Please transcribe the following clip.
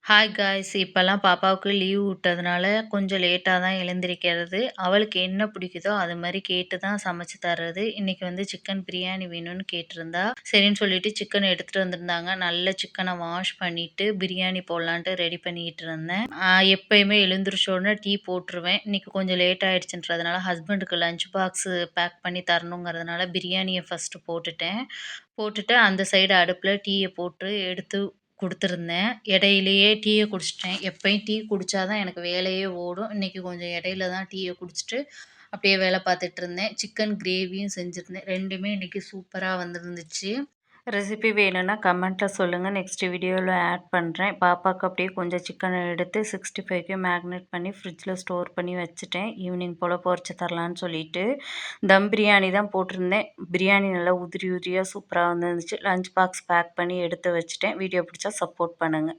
Hi guys! இப்பலாம் பாப்பாவுக்கு leave விட்டதுனால கொஞ்சம் லேட்டா தான் எழுந்திரிக்கிறது. அவளுக்கு என்ன பிடிக்குதோ அது மாரி கேட்டு தான் சமைச்சு தர்றது. இன்னைக்கு வந்து சிக்கன் பிரியாணி வேணும்னு கேட்டிருந்தா, சரின்னு சொல்லிட்டு சிக்கன் எடுத்துட்டு வந்திருந்தாங்க. நல்ல சிக்கன வாஷ் பண்ணிட்டு பிரியாணி போடலான்ட்டு ரெடி பண்ணிக்கிட்டு இருந்தேன். எப்பயுமே எழுந்திரிச்ச உடனே டீ போட்டுருவேன். இன்னைக்கு கொஞ்சம் லேட் ஆயிடுச்சுன்றதுனால ஹஸ்பண்டுக்கு லஞ்ச் பாக்ஸு பேக் பண்ணி தரணுங்கிறதுனால பிரியாணிய ஃபர்ஸ்ட்டு போட்டுட்டேன். போட்டுட்டு அந்த சைடு அடுப்புல டீய போட்டு எடுத்து குடுத்துருந்தேன். இடையிலேயே டீய குடிச்சுட்டேன். எப்பயும் டீ குடிச்சா தான் எனக்கு வேலையே ஓடும். இன்னைக்கு கொஞ்சம் இடையில தான் டீய குடிச்சுட்டு, அப்படியே வேலை பார்த்துட்டுருந்தேன். சிக்கன் கிரேவியும் செஞ்சிருந்தேன். 2மே இன்னைக்கு சூப்பரா வந்திருந்துச்சு. ரெசிபி வேணும்னா கமெண்ட்ல சொல்லுங்க. நெக்ஸ்ட் வீடியோல ஆட் பண்றேன். பாப்பாக்கு அப்படியே கொஞ்சம் சிக்கன எடுத்து 65க்கு மேக்னேட் பண்ணி ஃப்ரிட்ஜ்ல ஸ்டோர் பண்ணி வச்சுட்டேன். ஈவினிங் போல பொரிச்சு தரலான்னு சொல்லிட்டு. தம் பிரியாணி தான் போட்டிருந்தேன். பிரியாணி நல்லா உதிரி உதிரியா சூப்பரா வந்துருந்துச்சு. லஞ்ச் பாக்ஸ் பேக் பண்ணி எடுத்து வச்சுட்டேன். வீடியோ பிடிச்சா சப்போர்ட் பண்ணுங்க.